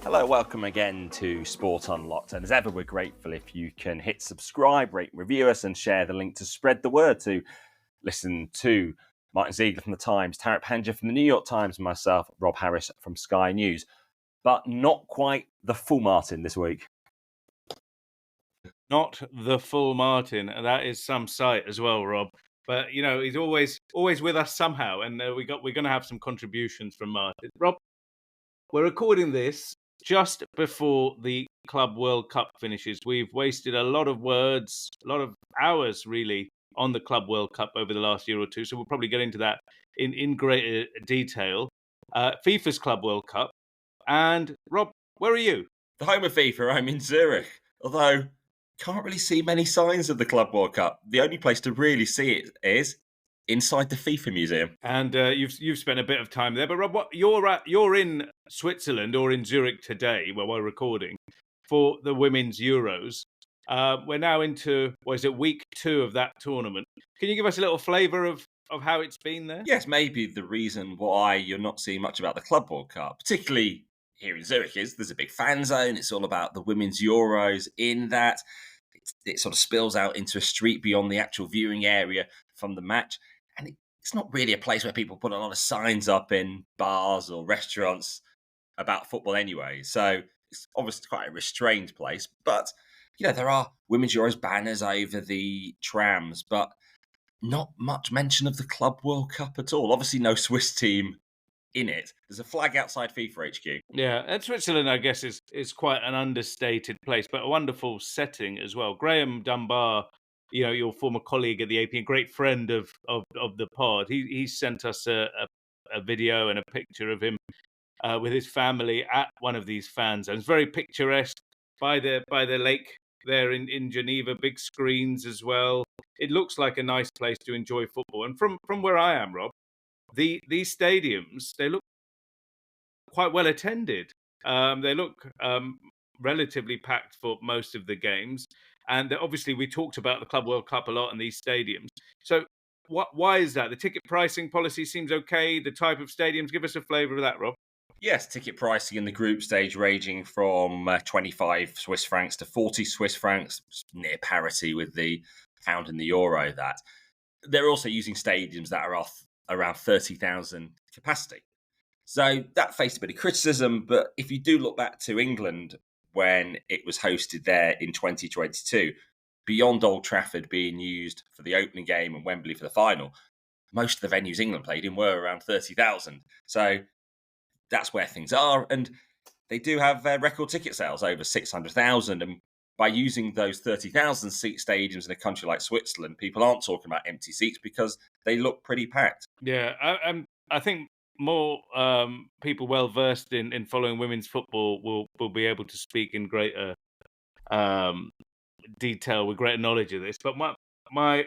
Hello, welcome again to Sport Unlocked. And as ever, we're grateful if you can hit subscribe, rate, review us, and share the link to spread the word to listen to Martyn Ziegler from The Times, Tariq Panja from The New York Times, and myself, Rob Harris from Sky News. But not quite the full Martyn this week. Not the full Martyn, and that is some sight as well, Rob. But you know, he's always with us somehow, and we're going to have some contributions from Martyn. Rob, we're recording this just before the Club World Cup finishes. We've wasted a lot of words, a lot of hours, really, on the Club World Cup over the last year or two. So we'll probably get into that in greater detail. FIFA's Club World Cup, and Rob, where are you? The home of FIFA. I'm in Zurich, although can't really see many signs of the Club World Cup. The only place to really see it is inside the FIFA museum. And you've spent a bit of time there, but Rob, you're in Switzerland or in Zurich today, where we're recording for the Women's Euros. We're now into week 2 of that tournament. Can you give us a little flavour of how it's been there? Yes, maybe the reason why you're not seeing much about the Club World Cup, particularly here in Zurich, is there's a big fan zone. It's all about the Women's Euros. In that, it sort of spills out into a street beyond the actual viewing area from the match. And it's not really a place where people put a lot of signs up in bars or restaurants about football anyway. So it's obviously quite a restrained place. But, you know, there are Women's Euros banners over the trams, but not much mention of the Club World Cup at all. Obviously, no Swiss team in it. There's a flag outside FIFA HQ. Yeah, and Switzerland, I guess, is quite an understated place, but a wonderful setting as well. Graham Dunbar, you know, your former colleague at the AP, a great friend of the pod, he sent us a video and a picture of him with his family at one of these fan zones. Very picturesque by the lake there in Geneva, big screens as well. It looks like a nice place to enjoy football. And from where I am, Rob, these stadiums, they look quite well attended. They look relatively packed for most of the games. And obviously, we talked about the Club World Cup a lot in these stadiums. So why is that? The ticket pricing policy seems okay. The type of stadiums, give us a flavour of that, Rob. Yes, ticket pricing in the group stage ranging from 25 Swiss francs to 40 Swiss francs, near parity with the pound and the euro. That they're also using stadiums that are off around 30,000 capacity. So that faced a bit of criticism, but if you do look back to England when it was hosted there in 2022, beyond Old Trafford being used for the opening game and Wembley for the final, most of the venues England played in were around 30,000. So that's where things are. And they do have record ticket sales over 600,000. And by using those 30,000 seat stadiums in a country like Switzerland, people aren't talking about empty seats because they look pretty packed. Yeah, I think more people well versed in following women's football will be able to speak in greater detail with greater knowledge of this. But my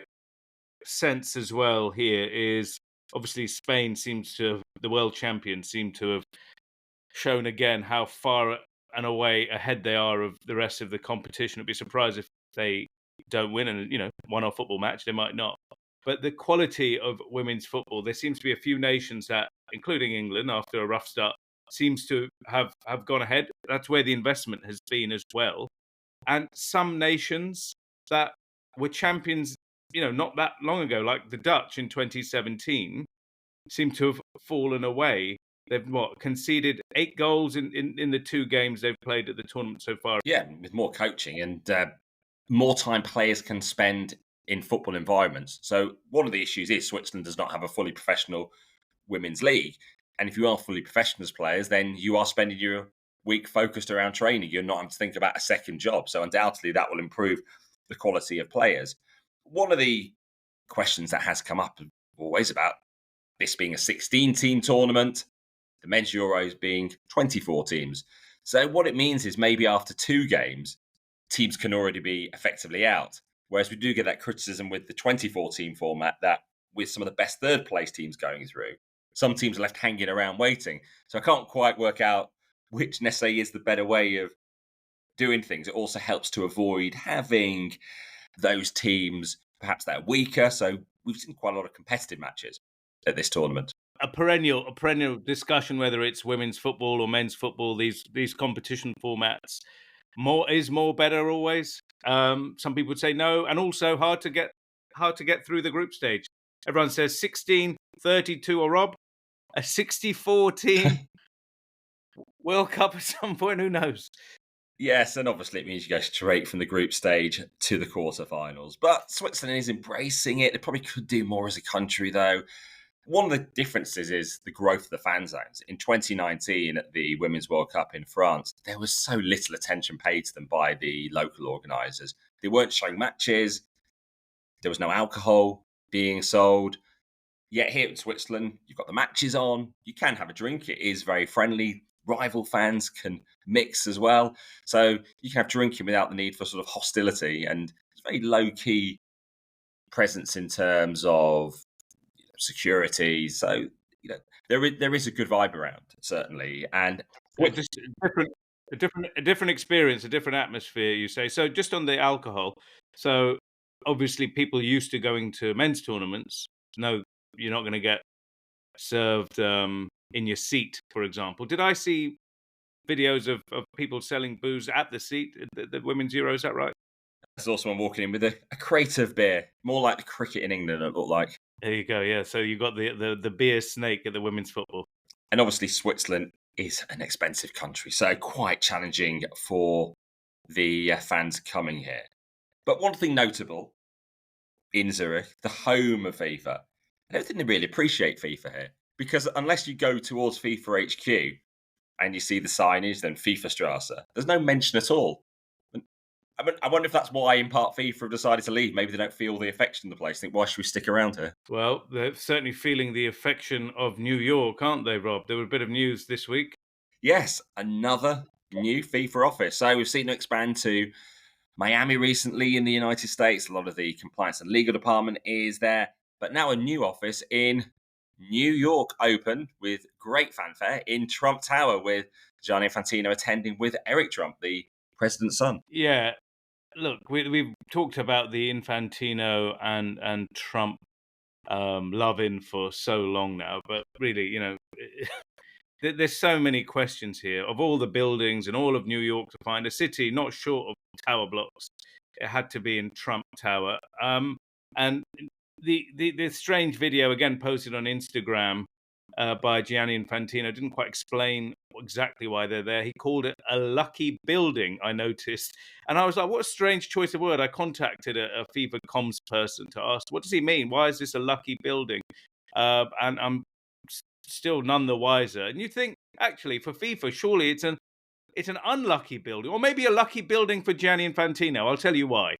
sense as well here is obviously Spain the world champions seem to have shown again how far and away ahead they are of the rest of the competition. I'd be surprised if they don't win and, you know, one-off football match. They might not. But the quality of women's football, there seems to be a few nations that, including England, after a rough start, seems to have gone ahead. That's where the investment has been as well. And some nations that were champions, you know, not that long ago, like the Dutch in 2017, seem to have fallen away. They've conceded 8 goals in the 2 games they've played at the tournament so far. Yeah, with more coaching and more time players can spend in football environments. So one of the issues is Switzerland does not have a fully professional women's league. And if you are fully professional as players, then you are spending your week focused around training. You're not having to think about a second job. So undoubtedly that will improve the quality of players. One of the questions that has come up always about this being a 16-team tournament, the men's Euros being 24 teams. So what it means is maybe after 2 games, teams can already be effectively out. Whereas we do get that criticism with the 24-team format that with some of the best third-place teams going through, some teams are left hanging around waiting. So I can't quite work out which necessarily is the better way of doing things. It also helps to avoid having those teams perhaps that are weaker. So we've seen quite a lot of competitive matches at this tournament. a perennial discussion whether it's women's football or men's football. These competition formats, more better always. Some people would say no, and also hard to get through the group stage. Everyone says 16-32 or Rob, a 64 team World Cup at some point. Who knows? Yes, and obviously it means you go straight from the group stage to the quarterfinals. But Switzerland is embracing it. They probably could do more as a country, though. One of the differences is the growth of the fan zones. In 2019, at the Women's World Cup in France, there was so little attention paid to them by the local organisers. They weren't showing matches. There was no alcohol being sold. Yet here in Switzerland, you've got the matches on. You can have a drink. It is very friendly. Rival fans can mix as well. So you can have drinking without the need for sort of hostility. And it's very low-key presence in terms of security. So, there is a good vibe around, certainly. And Just a different experience, a different atmosphere, you say. So just on the alcohol, so obviously people used to going to men's tournaments. No, you're not going to get served in your seat, for example. Did I see videos of people selling booze at the seat at the women's Euro? Is that right? there's also one walking in with a crate of beer, more like the cricket in England, it looked like. There you go. Yeah. So you got the beer snake at the women's football. And obviously, Switzerland is an expensive country, so quite challenging for the fans coming here. But one thing notable in Zurich, the home of FIFA, I don't think they really appreciate FIFA here, because unless you go towards FIFA HQ and you see the signage, then FIFA Strasse, there's no mention at all. I wonder if that's why, in part, FIFA have decided to leave. Maybe they don't feel the affection in the place. Think, why should we stick around here? Well, they're certainly feeling the affection of New York, aren't they, Rob? There was a bit of news this week. Yes, another new FIFA office. So we've seen it expand to Miami recently in the United States. A lot of the compliance and legal department is there. But now a new office in New York open with great fanfare in Trump Tower, with Gianni Infantino attending with Eric Trump, the president's son. Yeah. Look, we've talked about the Infantino and Trump loving for so long now, but really, there's so many questions here. Of all the buildings in all of New York to find a city not short of tower blocks, it had to be in Trump Tower. And the strange video, again posted on Instagram by Gianni Infantino, didn't quite explain exactly why they're there. He called it a lucky building, I noticed. And I was like, what a strange choice of word. I contacted a FIFA comms person to ask, what does he mean? Why is this a lucky building? And I'm still none the wiser. And you think, actually, for FIFA, surely it's an unlucky building, or maybe a lucky building for Gianni Infantino. I'll tell you why.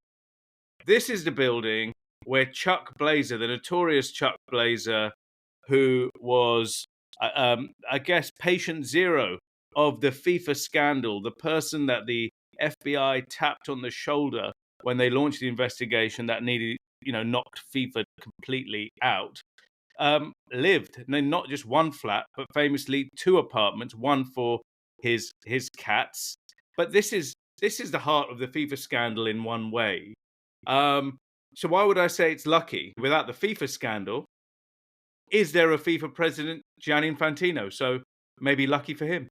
This is the building where Chuck Blazer, the notorious Chuck Blazer, who was, I guess, patient zero of the FIFA scandal, the person that the FBI tapped on the shoulder when they launched the investigation that nearly, knocked FIFA completely out, lived not just one flat, but famously two apartments, one for his cats. But this is the heart of the FIFA scandal in one way. So why would I say it's lucky? Without the FIFA scandal, is there a FIFA president, Gianni Infantino? So maybe lucky for him.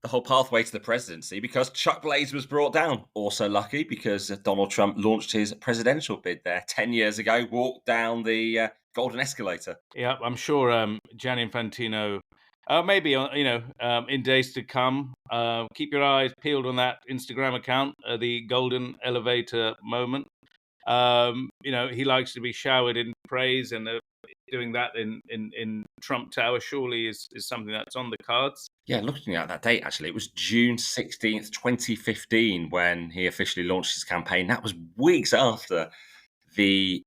The whole pathway to the presidency, because Chuck Blaze was brought down. Also lucky because Donald Trump launched his presidential bid there 10 years ago, walked down the golden escalator. Yeah, I'm sure Gianni Infantino, maybe, in days to come, keep your eyes peeled on that Instagram account, the golden elevator moment. He likes to be showered in praise, and doing that in Trump Tower surely is something that's on the cards. Yeah, looking at that date, actually, it was June 16th, 2015, when he officially launched his campaign. That was weeks after the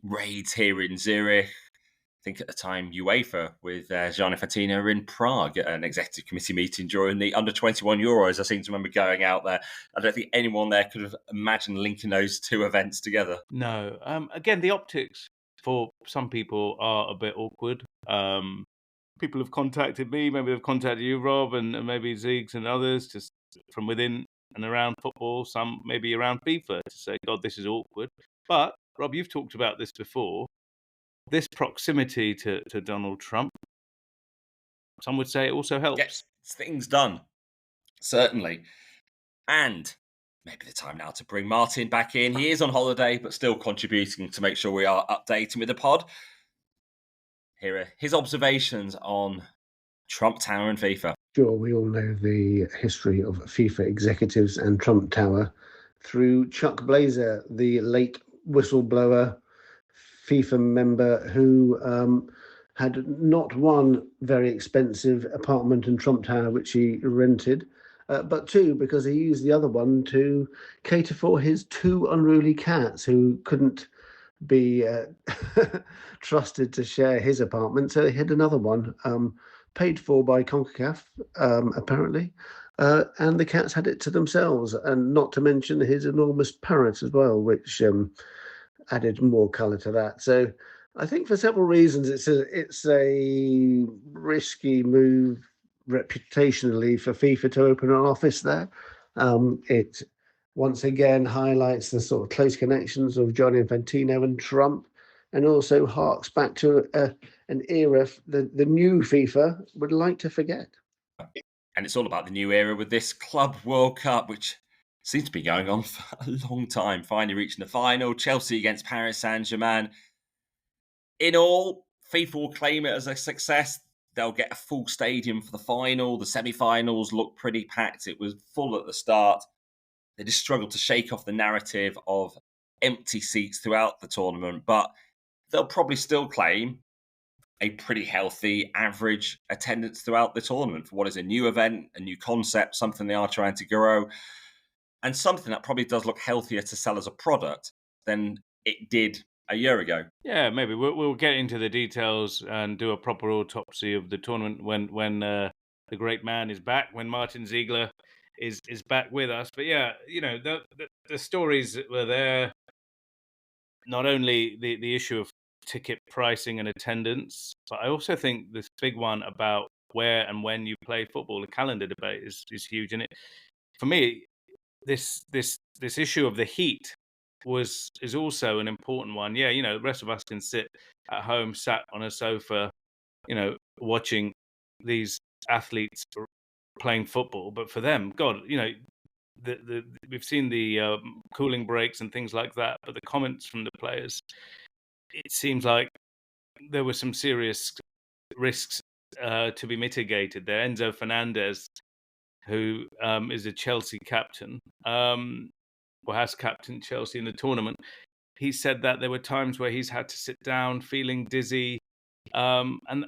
raids here in Zurich. I think at the time, UEFA with Gianni Infantino in Prague at an executive committee meeting during the under-21 Euros. I seem to remember going out there. I don't think anyone there could have imagined linking those two events together. No. Again, the optics for some people are a bit awkward. People have contacted me, maybe they've contacted you, Rob, and maybe Ziegs and others, just from within and around football, some maybe around FIFA, to say, God, this is awkward. But, Rob, you've talked about this before. this proximity to Donald Trump, some would say it also helps. Gets things done, certainly. And maybe the time now to bring Martyn back in. He is on holiday, but still contributing to make sure we are updating with the pod. Here are his observations on Trump Tower and FIFA. Sure, we all know the history of FIFA executives and Trump Tower through Chuck Blazer, the late whistleblower FIFA member who had not one very expensive apartment in Trump Tower, which he rented, but two, because he used the other one to cater for his two unruly cats who couldn't be trusted to share his apartment. So he had another one paid for by CONCACAF, apparently. And the cats had it to themselves, and not to mention his enormous parrot as well, which added more colour to that. So I think for several reasons, it's a risky move reputationally for FIFA to open an office there. It once again highlights the sort of close connections of John Infantino and Trump, and also harks back to an era the new FIFA would like to forget. And it's all about the new era with this Club World Cup, which seems to be going on for a long time. Finally reaching the final, Chelsea against Paris Saint-Germain. In all, FIFA will claim it as a success. They'll get a full stadium for the final. The semi-finals look pretty packed. It was full at the start. They just struggled to shake off the narrative of empty seats throughout the tournament, but they'll probably still claim a pretty healthy average attendance throughout the tournament for what is a new event, a new concept, something they are trying to grow, and something that probably does look healthier to sell as a product than it did a year ago. Yeah, maybe we'll get into the details and do a proper autopsy of the tournament when the great man is back, when Martyn Ziegler is back with us. But yeah, you know, the stories that were there, not only the issue of ticket pricing and attendance, but I also think this big one about where and when you play football, the calendar debate is huge. And for me, this issue of the heat is also an important one. Yeah, you know, the rest of us can sit at home, sat on a sofa, you know, watching these athletes playing football. But for them, God, you know, we've seen the cooling breaks and things like that. But the comments from the players, it seems like there were some serious risks to be mitigated there. Enzo Fernandez, who is a Chelsea captain, or has captained Chelsea in the tournament, he said that there were times where he's had to sit down feeling dizzy, and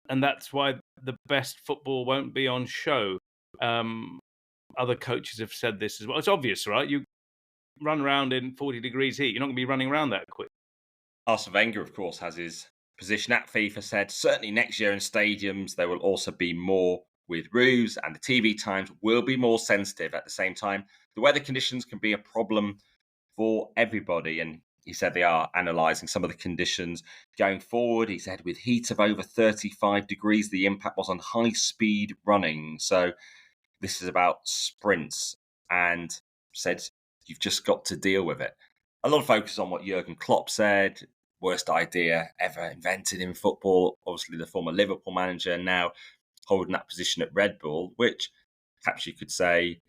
that's why the best football won't be on show. Other coaches have said this as well. It's obvious, right? You run around in 40 degrees heat, you're not going to be running around that quick. Arsene Wenger, of course, has his position at FIFA said, certainly next year in stadiums, there will also be more with roofs and the TV times will be more sensitive. At the same time, the weather conditions can be a problem for everybody. And he said they are analysing some of the conditions going forward. He said with heat of over 35 degrees, the impact was on high-speed running. So this is about sprints, and said you've just got to deal with it. A lot of focus on what Jurgen Klopp said, worst idea ever invented in football. Obviously, the former Liverpool manager now holding that position at Red Bull, which perhaps you could say,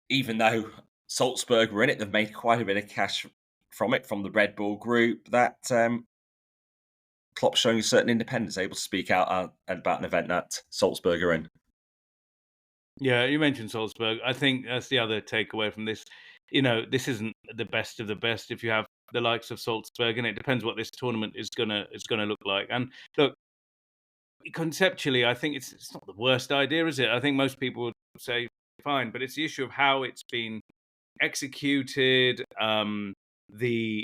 even though Salzburg were in it, they've made quite a bit of cash from it, from the Red Bull group, that Klopp showing a certain independence, able to speak out about an event that Salzburg are in. Yeah, you mentioned Salzburg. I think that's the other takeaway from this. You know, this isn't the best of the best if you have the likes of Salzburg, and it depends what this tournament is gonna look like. And look, conceptually, I think it's not the worst idea, is it? I think most people would say fine, but it's the issue of how it's been executed. The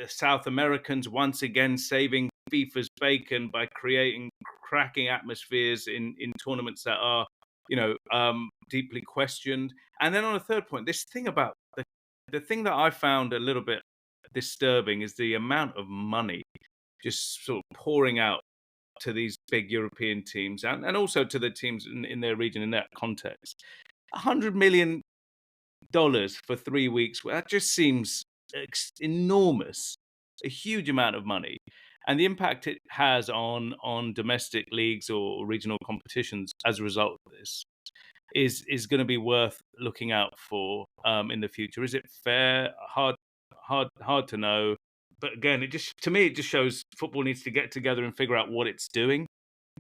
South Americans once again saving FIFA's bacon by creating cracking atmospheres in tournaments that are, you know, deeply questioned. And then on a third point, this thing about the thing that I found a little bit disturbing is the amount of money just sort of pouring out to these big European teams and also to the teams in their region in that context. $100 million for 3 weeks, that just seems enormous, a huge amount of money. and the impact it has on domestic leagues or regional competitions as a result of this is going to be worth looking out for in the future. Is it fair? Hard to know. But again, to me it just shows football needs to get together and figure out what it's doing,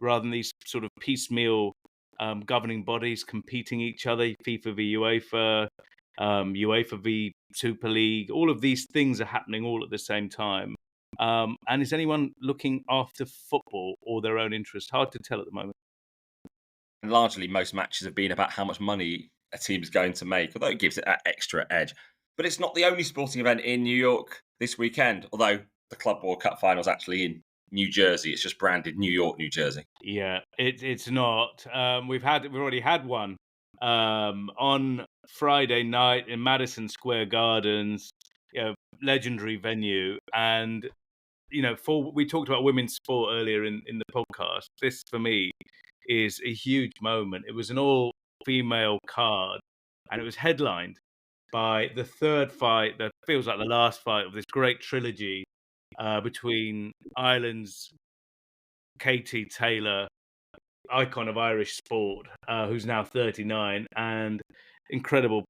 rather than these sort of piecemeal governing bodies competing each other. FIFA v UEFA, UEFA v Super League. All of these things are happening all at the same time. And is anyone looking after football or their own interest? Hard to tell at the moment. And largely, most matches have been about how much money a team is going to make, although it gives it that extra edge. But it's not the only sporting event in New York this weekend, although the Club World Cup final is actually in New Jersey. It's just branded New York, New Jersey. Yeah, it's not. We've already had one on Friday night in Madison Square Gardens, legendary venue. And we talked about women's sport earlier in the podcast. This for me is a huge moment. It was an all-female card, and it was headlined by the third fight that feels like the last fight of this great trilogy between Ireland's Katie Taylor, icon of Irish sport, who's now 39, and incredible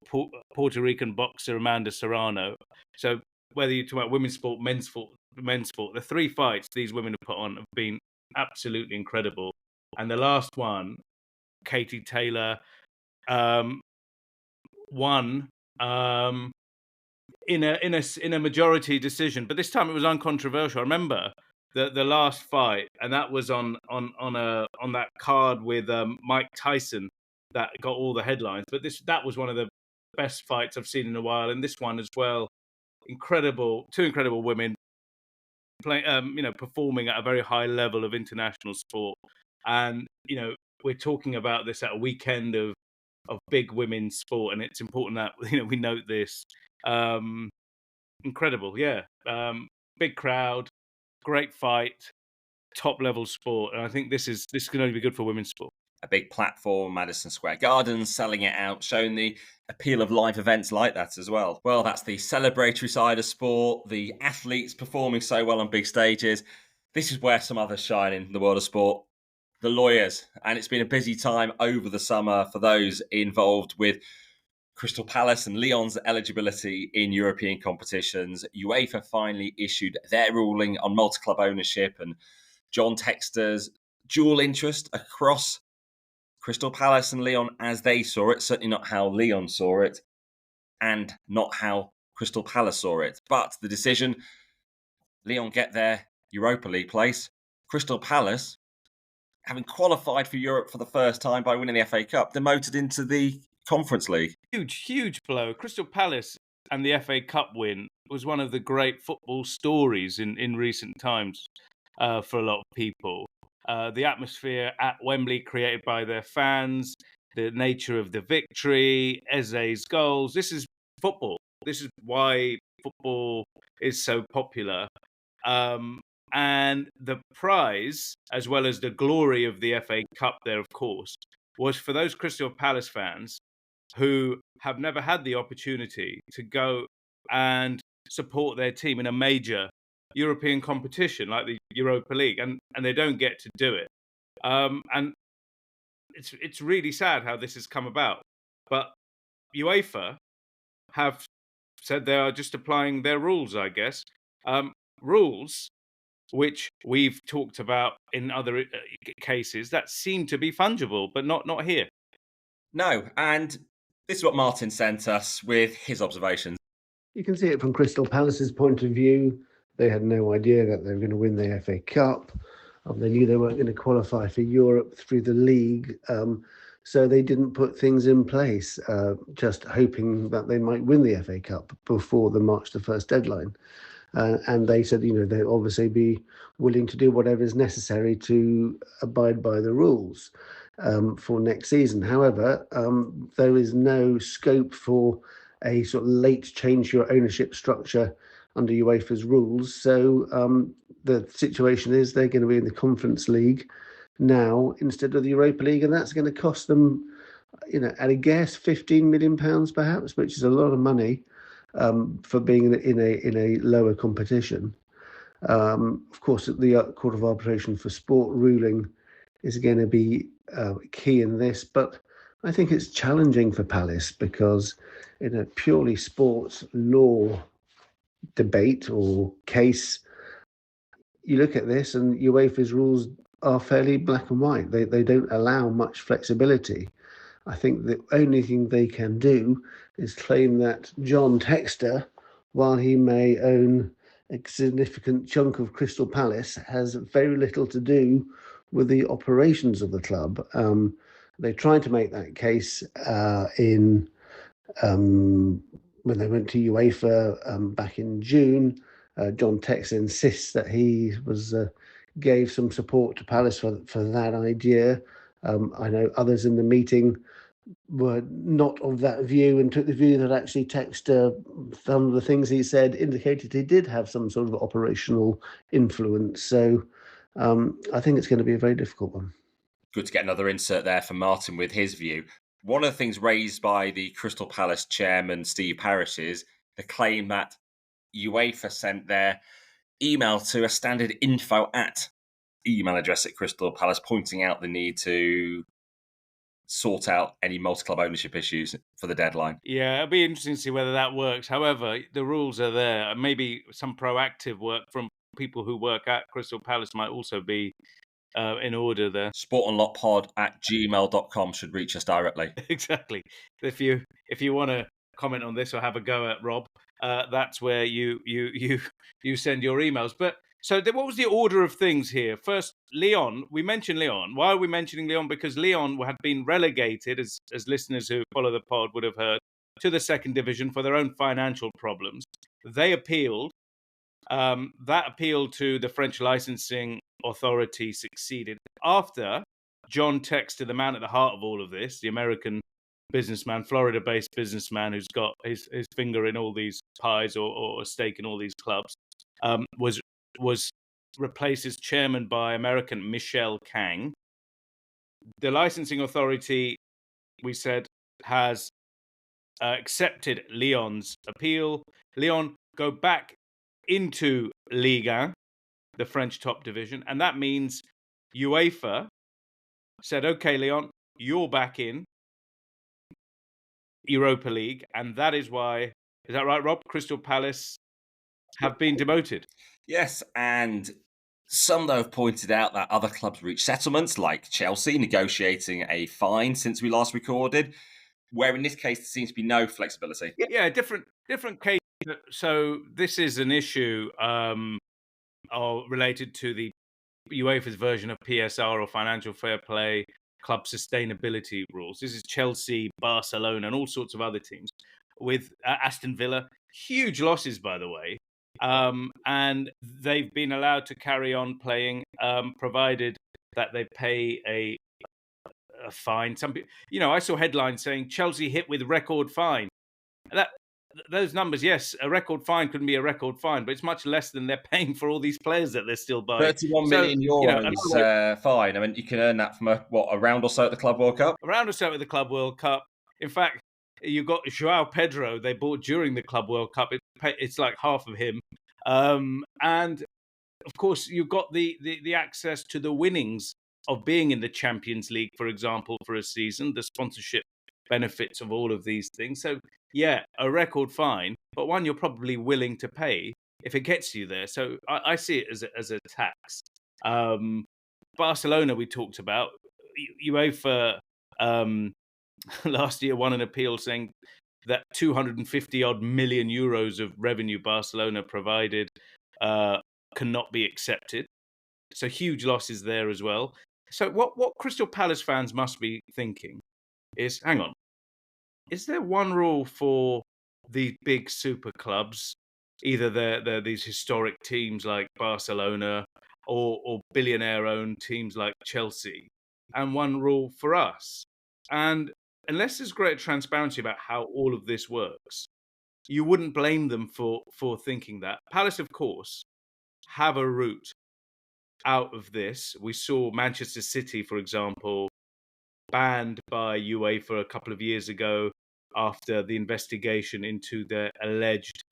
Puerto Rican boxer Amanda Serrano. So whether you talk about women's sport, men's sport, the three fights these women have put on have been absolutely incredible. And the last one, Katie Taylor won in a majority decision, but this time it was uncontroversial. I remember the last fight, and that was on that card with Mike Tyson that got all the headlines. But that was one of the best fights I've seen in a while, and this one as well. Two incredible women playing, performing at a very high level of international sport. And we're talking about this at a weekend of big women's sport, and it's important that we note this. Incredible, yeah. Big crowd, great fight, top level sport, and I think this can only be good for women's sport. A big platform, Madison Square Gardens, selling it out, showing the appeal of live events like that as well. Well, that's the celebratory side of sport, the athletes performing so well on big stages. This is where some others shine in the world of sport. The lawyers, and it's been a busy time over the summer for those involved with Crystal Palace and Lyon's eligibility in European competitions. UEFA finally issued their ruling on multi-club ownership and John Textor's dual interest across Crystal Palace and Lyon as they saw it, certainly not how Lyon saw it, and not how Crystal Palace saw it. But the decision, Lyon get their Europa League place. Crystal Palace, having qualified for Europe for the first time by winning the FA Cup, demoted into the Conference League. Huge blow. Crystal Palace and the FA Cup win was one of the great football stories in recent times for a lot of people. The atmosphere at Wembley created by their fans, the nature of the victory, Eze's goals. This is football. This is why football is so popular. And the prize, as well as the glory of the FA Cup there, of course, was for those Crystal Palace fans who have never had the opportunity to go and support their team in a major European competition like the Europa League, and they don't get to do it. And it's really sad how this has come about. But UEFA have said they are just applying their rules, I guess. Rules which we've talked about in other cases that seem to be fungible, but not here. No, and this is what Martyn sent us with his observations. You can see it from Crystal Palace's point of view. They had no idea that they were going to win the FA Cup. They knew they weren't going to qualify for Europe through the league. So they didn't put things in place, just hoping that they might win the FA Cup before the March the 1st deadline. And they said, they'll obviously be willing to do whatever is necessary to abide by the rules for next season. However, there is no scope for a sort of late change to your ownership structure under UEFA's rules. So the situation is they're going to be in the Conference League now instead of the Europa League, and that's going to cost them, at a guess, £15 million perhaps, which is a lot of money for being in a lower competition. Of course, the Court of Arbitration for Sport ruling is going to be key in this, but I think it's challenging for Palace because in a purely sports law debate or case, you look at this and UEFA's rules are fairly black and white. They don't allow much flexibility. I think the only thing they can do is claim that John Textor, while he may own a significant chunk of Crystal Palace, has very little to do with the operations of the club. They tried to make that case when they went to UEFA back in June. John Textor insists that he gave some support to Palace for that idea. I know others in the meeting were not of that view and took the view that actually Textor, some of the things he said indicated he did have some sort of operational influence. So I think it's going to be a very difficult one. Good to get another insert there from Martyn with his view. One of the things raised by the Crystal Palace chairman, Steve Parish, is the claim that UEFA sent their email to a standard info@ email address at Crystal Palace, pointing out the need to sort out any multi-club ownership issues for the deadline. Yeah, it'll be interesting to see whether that works. However, the rules are there. Maybe some proactive work from people who work at Crystal Palace might also be in order there. sportonlockpod@gmail.com should reach us directly. Exactly. If you want to comment on this or have a go at Rob, that's where you send your emails. But so what was the order of things here? First, Lyon. We mentioned Lyon. Why are we mentioning Lyon? Because Lyon had been relegated, as listeners who follow the pod would have heard, to the second division for their own financial problems. They appealed. That appeal to the French licensing authority succeeded after John Textor, the man at the heart of all of this, the American businessman, Florida-based businessman who's got his finger in all these pies or a stake in all these clubs, was replaced as chairman by American Michel Kang. The licensing authority, we said, has accepted Lyon's appeal. Lyon go back into Ligue 1, the French top division, and that means UEFA said, okay, Lyon, you're back in Europa League, and that is why, is that right, Rob? Crystal Palace have been demoted. Yes, and some, though, have pointed out that other clubs reached settlements, like Chelsea negotiating a fine since we last recorded, where in this case there seems to be no flexibility. Yeah, different case. So this is an issue related to the UEFA's version of PSR, or financial fair play, club sustainability rules. This is Chelsea, Barcelona, and all sorts of other teams, with Aston Villa. Huge losses, by the way. And they've been allowed to carry on playing, provided that they pay a fine. Some people, I saw headlines saying Chelsea hit with record fine. Those numbers, yes, a record fine couldn't be a record fine, but it's much less than they're paying for all these players that they're still buying. 31 million euros fine. I mean, you can earn that from a round or so at the Club World Cup? A round or so at the Club World Cup. In fact, you got João Pedro they bought during the Club World Cup. It's like half of him. And, of course, you've got the access to the winnings of being in the Champions League, for example, for a season, the sponsorship benefits of all of these things. So, yeah, a record fine, but one you're probably willing to pay if it gets you there. So I see it as a tax. Barcelona, we talked about. UEFA last year won an appeal saying that 250-odd million euros of revenue Barcelona provided cannot be accepted. So huge losses there as well. So what Crystal Palace fans must be thinking is, hang on, is there one rule for the big super clubs, either they're these historic teams like Barcelona or billionaire-owned teams like Chelsea, and one rule for us? And unless there's great transparency about how all of this works, you wouldn't blame them for thinking that. Palace, of course, have a route out of this. We saw Manchester City, for example, banned by UEFA a couple of years ago after the investigation into their alleged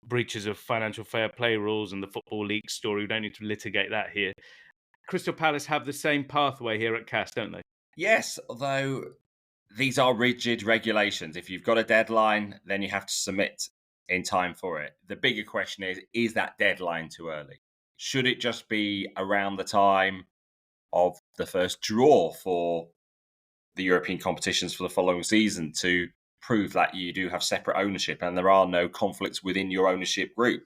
breaches of financial fair play rules and the Football League story. We don't need to litigate that here. Crystal Palace have the same pathway here at CAS, don't they? Yes, although these are rigid regulations. If you've got a deadline, then you have to submit in time for it. The bigger question is that deadline too early? Should it just be around the time of the first draw for the European competitions for the following season to prove that you do have separate ownership and there are no conflicts within your ownership group?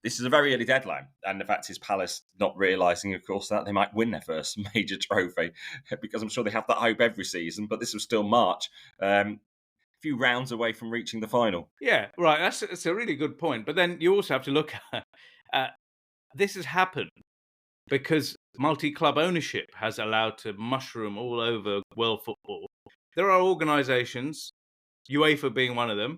This is a very early deadline. And the fact is Palace not realising, of course, that they might win their first major trophy, because I'm sure they have that hope every season, but this was still March. A few rounds away from reaching the final. Yeah, right. That's a really good point. But then you also have to look at this has happened because multi-club ownership has allowed to mushroom all over world football. There are organisations, UEFA being one of them,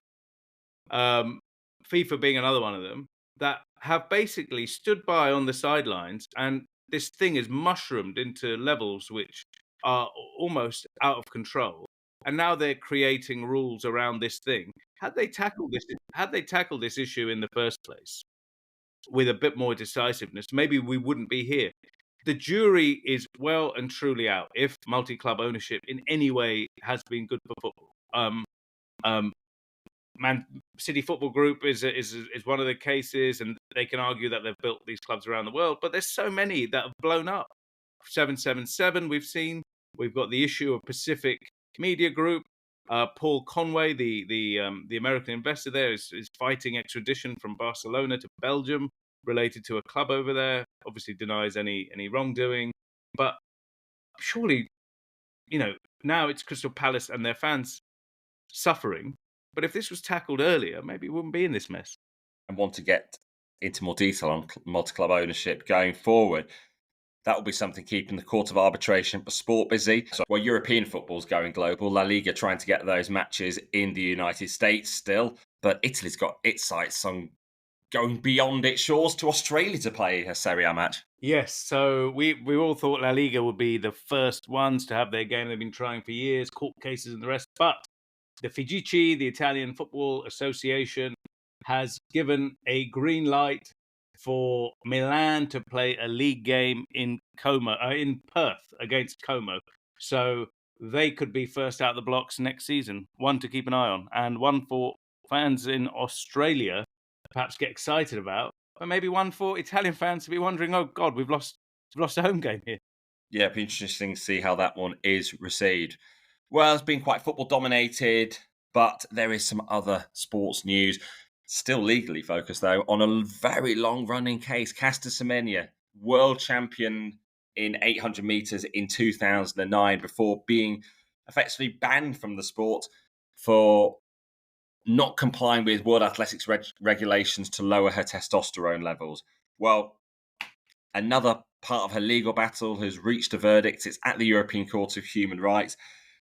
FIFA being another one of them, that have basically stood by on the sidelines, and this thing is mushroomed into levels which are almost out of control. And now they're creating rules around this thing. Had they tackled this issue in the first place with a bit more decisiveness, maybe we wouldn't be here. The jury is well and truly out if multi-club ownership in any way has been good for football. Man City Football Group is one of the cases, and they can argue that they've built these clubs around the world, but there's so many that have blown up. 777 we've got the issue of Pacific Media Group. Paul Conway, the American investor there, is fighting extradition from Barcelona to Belgium related to a club over there. Obviously denies any wrongdoing, but surely, now it's Crystal Palace and their fans suffering. But if this was tackled earlier, maybe we wouldn't be in this mess. And want to get into more detail on multi-club ownership going forward, that will be something keeping the Court of Arbitration for Sport busy. So while European football's going global, La Liga trying to get those matches in the United States still. But Italy's got its sights on going beyond its shores to Australia to play a Serie A match. Yes, so we all thought La Liga would be the first ones to have their game. They've been trying for years, court cases and the rest. But the FIGC, the Italian Football Association, has given a green light for Milan to play a league game in Perth against Como. So they could be first out the blocks next season. One to keep an eye on, and one for fans in Australia to perhaps get excited about, but maybe one for Italian fans to be wondering, oh God, we've lost a home game here. Yeah, it'd be interesting to see how that one is received. Well, it's been quite football dominated, but there is some other sports news. Still legally focused, though, on a very long-running case. Caster Semenya, world champion in 800 metres in 2009, before being effectively banned from the sport for not complying with World Athletics regulations to lower her testosterone levels. Well, another part of her legal battle has reached a verdict. It's at the European Court of Human Rights,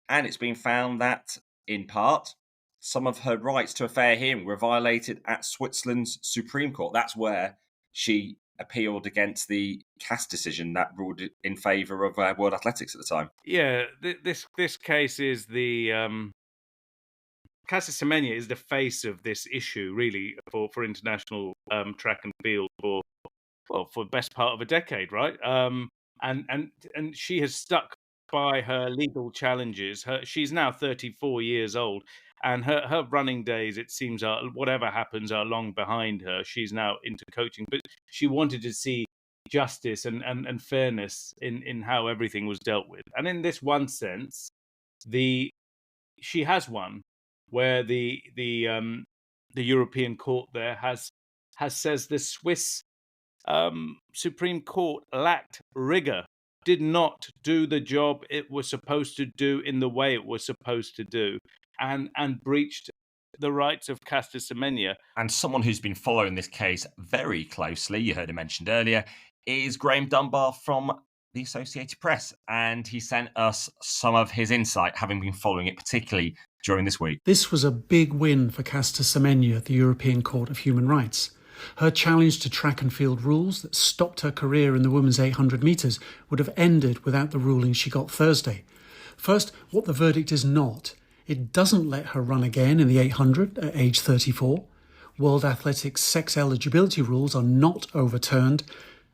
and it's been found that, in part, some of her rights to a fair hearing were violated at Switzerland's Supreme Court. That's where she appealed against the CAS decision that ruled in favour of World Athletics at the time. Yeah, this case is the Caster Semenya is the face of this issue, really, for international track and field for the best part of a decade, right? And she has stuck by her legal challenges. She's now 34 years old, and her running days, it seems, are whatever happens are long behind her. She's now into coaching, but she wanted to see justice and fairness in how everything was dealt with. And in this one sense, she has won, where the European Court there has says the Swiss Supreme Court lacked rigor, did not do the job it was supposed to do in the way it was supposed to do, and breached the rights of Caster Semenya. And someone who's been following this case very closely, you heard him mentioned earlier, is Graham Dunbar from the Associated Press, and he sent us some of his insight, having been following it particularly during this week. This was a big win for Caster Semenya at the European Court of Human Rights. Her challenge to track and field rules that stopped her career in the women's 800 metres would have ended without the ruling she got Thursday. First, what the verdict is not. It doesn't let her run again in the 800 at age 34. World Athletics sex eligibility rules are not overturned,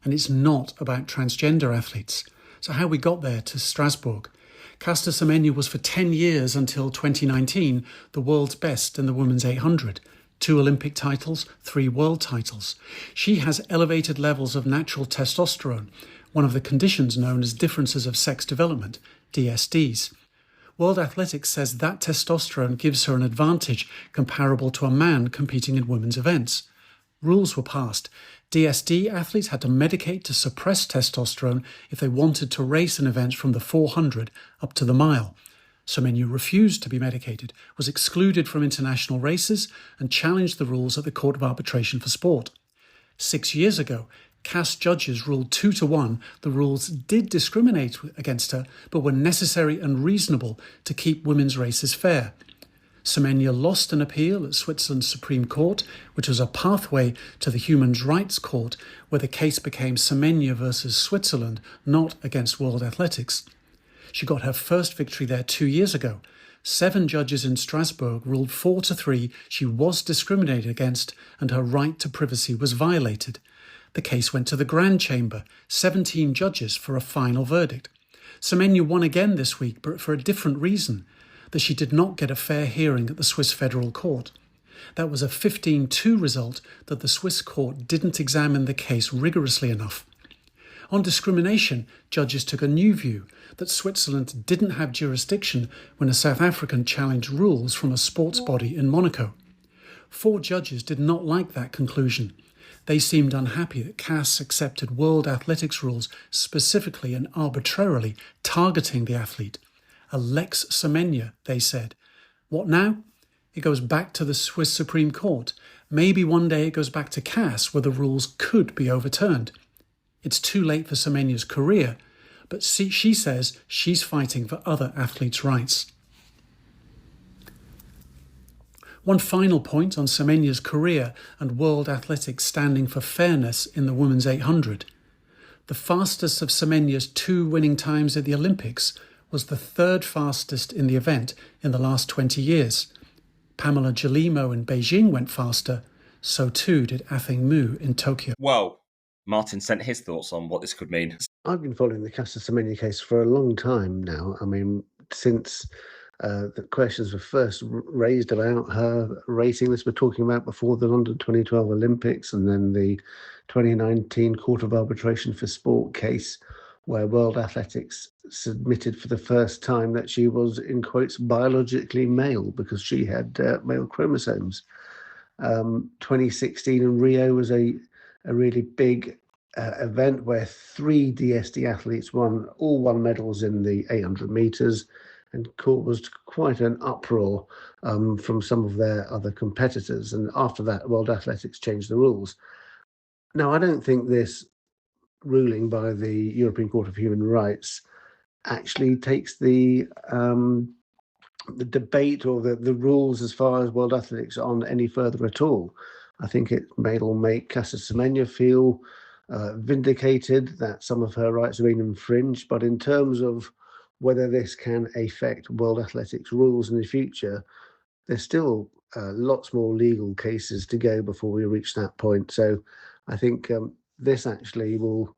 and it's not about transgender athletes. So how we got there to Strasbourg. Caster Semenya was for 10 years until 2019 the world's best in the women's 800. 2 Olympic titles, 3 world titles. She has elevated levels of natural testosterone, one of the conditions known as differences of sex development, DSDs. World Athletics says that testosterone gives her an advantage comparable to a man competing in women's events. Rules were passed. DSD athletes had to medicate to suppress testosterone if they wanted to race in events from the 400 up to the mile. Semenya refused to be medicated, was excluded from international races, and challenged the rules at the Court of Arbitration for Sport. 6 years ago, CAS judges ruled 2-1 the rules did discriminate against her, but were necessary and reasonable to keep women's races fair. Semenya lost an appeal at Switzerland's Supreme Court, which was a pathway to the Human Rights Court, where the case became Semenya versus Switzerland, not against World Athletics. She got her first victory there 2 years ago. 7 judges in Strasbourg ruled 4-3 she was discriminated against and her right to privacy was violated. The case went to the Grand Chamber, 17 judges for a final verdict. Semenya won again this week, but for a different reason, that she did not get a fair hearing at the Swiss Federal Court. That was a 15-2 result that the Swiss court didn't examine the case rigorously enough. On discrimination, judges took a new view that Switzerland didn't have jurisdiction when a South African challenged rules from a sports body in Monaco. 4 judges did not like that conclusion. They seemed unhappy that CAS accepted World Athletics rules specifically and arbitrarily targeting the athlete. A Lex Semenya, they said. What now? It goes back to the Swiss Supreme Court. Maybe one day it goes back to CAS where the rules could be overturned. It's too late for Semenya's career, but she says she's fighting for other athletes' rights. One final point on Semenya's career and World Athletics standing for fairness in the women's 800. The fastest of Semenya's 2 winning times at the Olympics was the 3rd fastest in the event in the last 20 years. Pamela Gelimo in Beijing went faster, so too did Athing Mu in Tokyo. Well, Martyn sent his thoughts on what this could mean. I've been following the Caster Semenya case for a long time now. I mean, since the questions were first raised about her racing, this we're talking about before the London 2012 Olympics, and then the 2019 Court of Arbitration for Sport case, where World Athletics submitted for the first time that she was, in quotes, biologically male because she had male chromosomes. 2016 in Rio was a really big event where 3 DSD athletes all won medals in the 800 metres and caused quite an uproar from some of their other competitors. And after that, World Athletics changed the rules. Now, I don't think this ruling by the European Court of Human Rights actually takes the debate or the rules as far as World Athletics on any further at all. I think it will make Caster Semenya feel vindicated that some of her rights have been infringed. But in terms of whether this can affect World Athletics rules in the future, there's still lots more legal cases to go before we reach that point. So I think this actually will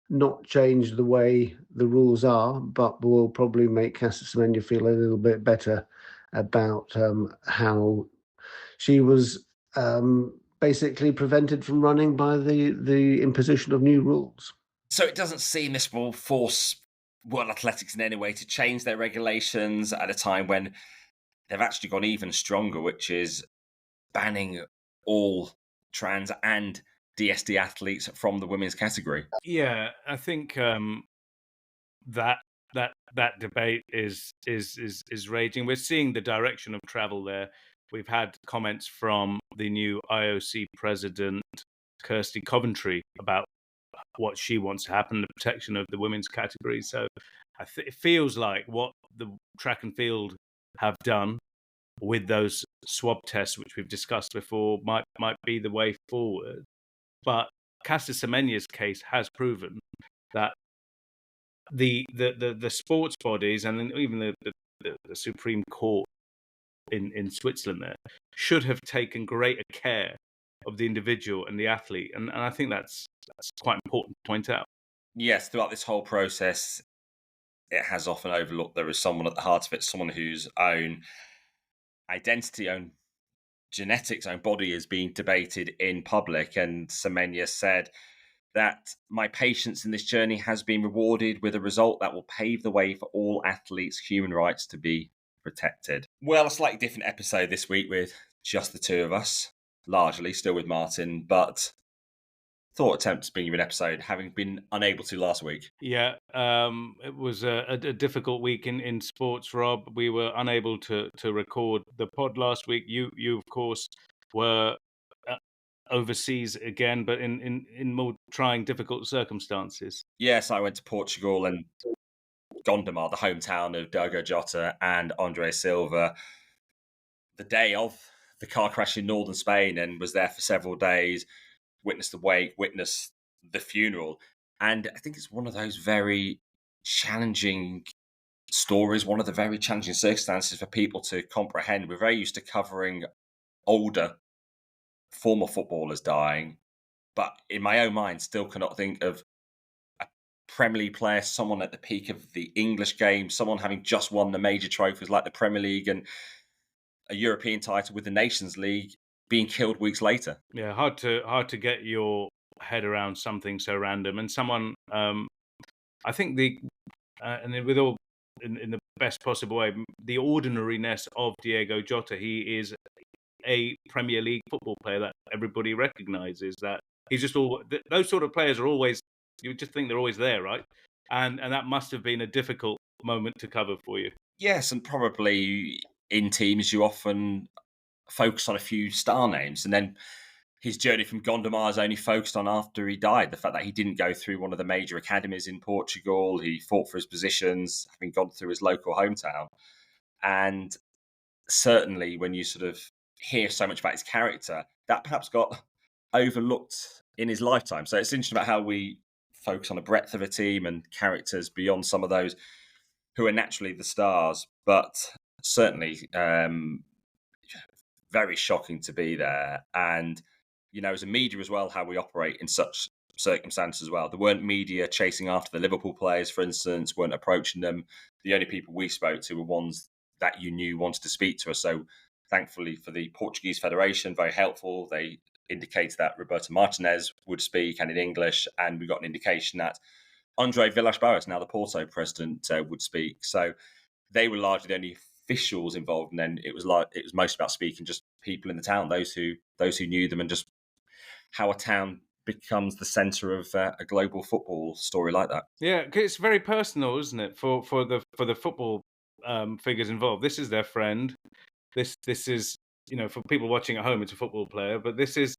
not change the way the rules are, but will probably make Caster Semenya feel a little bit better about how she was basically prevented from running by the imposition of new rules. So it doesn't seem this will force World Athletics in any way to change their regulations at a time when they've actually gone even stronger, which is banning all trans and DSD athletes from the women's category. Yeah, I think that debate is raging. We're seeing the direction of travel there. We've had comments from the new IOC president, Kirsty Coventry, about what she wants to happen, the protection of the women's category. So it feels like what the track and field have done with those swab tests, which we've discussed before, might be the way forward. But Caster Semenya's case has proven that the sports bodies and even the Supreme Court in Switzerland there should have taken greater care the individual and the athlete, and I think that's quite important to point out. Yes, throughout this whole process, it has often overlooked there is someone at the heart of it, someone whose own identity, own genetics, own body is being debated in public. And Semanya said that my patience in this journey has been rewarded with a result that will pave the way for all athletes' human rights to be protected. Well, a slightly different episode this week with just the two of us, largely still with Martyn, but thought attempt to bring you an episode, having been unable to last week. Yeah, it was a difficult week in sports, Rob. We were unable to record the pod last week. You of course were overseas again, but in more trying, difficult circumstances. Yes, I went to Portugal and Dunbar, the hometown of Diogo, Jota and Andre Silva, the day of the car crash in northern Spain, and was there for several days, witnessed the wake, witnessed the funeral. And I think it's one of those very challenging stories, one of the very challenging circumstances for people to comprehend. We're very used to covering older former footballers dying, but in my own mind, still cannot think of a Premier League player, someone at the peak of the English game, someone having just won the major trophies like the Premier League and a European title with the Nations League, being killed weeks later. Yeah, hard to get your head around something so random. And someone, I think and with all in the best possible way, the ordinariness of Diogo Jota. He is a Premier League football player that everybody recognises. That he's just those sort of players are always, you just think they're always there, right? And that must have been a difficult moment to cover for you. Yes, and probably in teams you often focus on a few star names, and then his journey from Gondomar is only focused on after he died. The fact that he didn't go through one of the major academies in Portugal, he fought for his positions, having gone through his local hometown. And certainly when you sort of hear so much about his character, that perhaps got overlooked in his lifetime. So it's interesting about how we focus on the breadth of a team and characters beyond some of those who are naturally the stars. But certainly very shocking to be there. And, you know, as a media as well, how we operate in such circumstances as well. There weren't media chasing after the Liverpool players, for instance, weren't approaching them. The only people we spoke to were ones that you knew wanted to speak to us. So thankfully for the Portuguese Federation, very helpful. They indicated that Roberto Martinez would speak and in English, and we got an indication that Andre Villas-Boas, now the Porto president, would speak. So they were largely the only officials involved, and then it was most about speaking just people in the town, those who knew them, and just how a town becomes the centre of a global football story like that. Yeah, it's very personal, isn't it, for the football figures involved? This is their friend. This is, you know, for people watching at home, it's a football player, but this is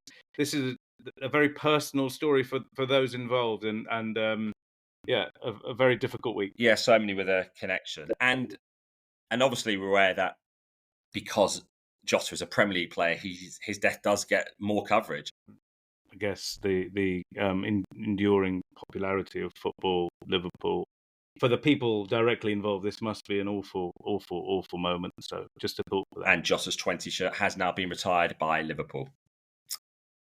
a very personal story for those involved, and yeah, a very difficult week. Yeah, so many with a connection, and obviously we're aware that because Jota is a Premier League player, his death does get more coverage. I guess the enduring popularity of football, Liverpool, for the people directly involved, this must be an awful moment. So just a thought for that. And Jota's 20 shirt has now been retired by Liverpool.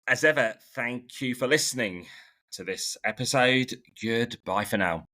As ever, thank you for listening to this episode. Goodbye for now.